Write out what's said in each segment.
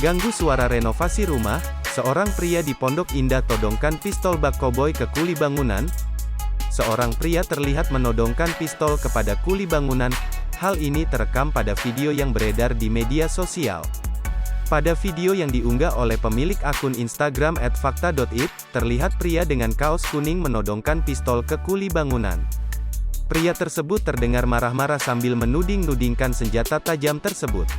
Terganggu suara renovasi rumah, seorang pria di Pondok Indah todongkan pistol bak koboi ke kuli bangunan. Seorang pria terlihat menodongkan pistol kepada kuli bangunan. Hal ini terekam pada video yang beredar di media sosial. Pada video yang diunggah oleh pemilik akun Instagram @fakta.it, terlihat pria dengan kaos kuning menodongkan pistol ke kuli bangunan. Pria tersebut terdengar marah-marah sambil menuding-nudingkan senjata tajam tersebut.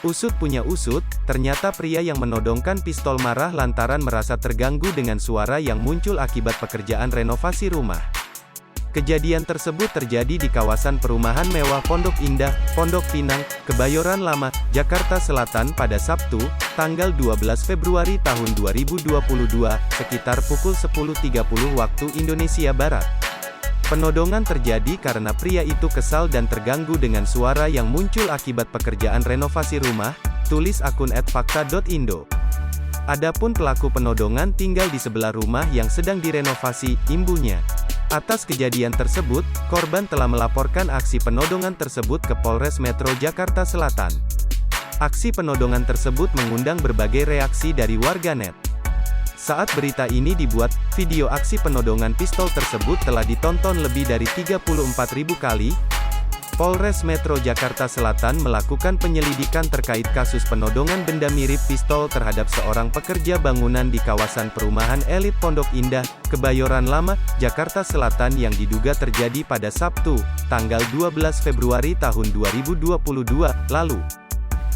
Usut punya usut, ternyata pria yang menodongkan pistol marah lantaran merasa terganggu dengan suara yang muncul akibat pekerjaan renovasi rumah. Kejadian tersebut terjadi di kawasan perumahan mewah Pondok Indah, Pondok Pinang, Kebayoran Lama, Jakarta Selatan pada Sabtu, tanggal 12 Februari tahun 2022, sekitar pukul 10.30 waktu Indonesia Barat. Penodongan terjadi karena pria itu kesal dan terganggu dengan suara yang muncul akibat pekerjaan renovasi rumah, tulis akun @fakta.indo. Adapun pelaku penodongan tinggal di sebelah rumah yang sedang direnovasi, imbunya. Atas kejadian tersebut, korban telah melaporkan aksi penodongan tersebut ke Polres Metro Jakarta Selatan. Aksi penodongan tersebut mengundang berbagai reaksi dari warganet. Saat berita ini dibuat, video aksi penodongan pistol tersebut telah ditonton lebih dari 34.000 kali. Polres Metro Jakarta Selatan melakukan penyelidikan terkait kasus penodongan benda mirip pistol terhadap seorang pekerja bangunan di kawasan perumahan elit Pondok Indah, Kebayoran Lama, Jakarta Selatan yang diduga terjadi pada Sabtu, tanggal 12 Februari tahun 2022, lalu.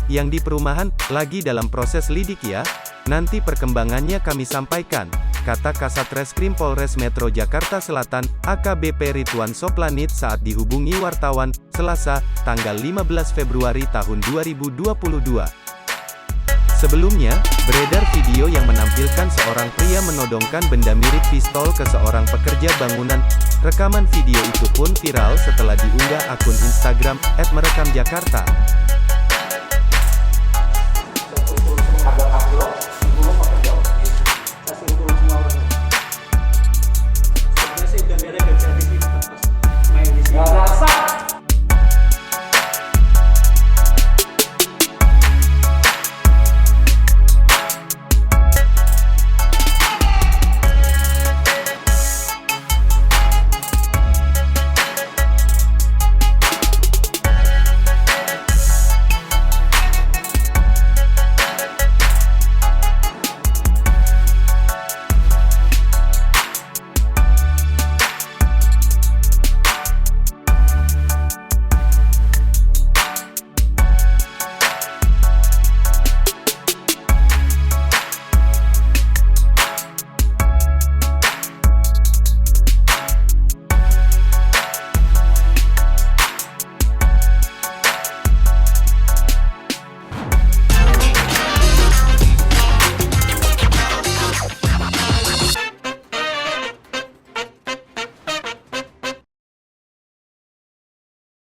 Yang di perumahan, lagi dalam proses lidik ya, nanti perkembangannya kami sampaikan, kata Kasat Reskrim Polres Metro Jakarta Selatan, AKBP Ridwan Soplanit saat dihubungi wartawan, Selasa, tanggal 15 Februari tahun 2022. Sebelumnya, beredar video yang menampilkan seorang pria menodongkan benda mirip pistol ke seorang pekerja bangunan. Rekaman video itu pun viral setelah diunggah akun Instagram @merekamjakarta.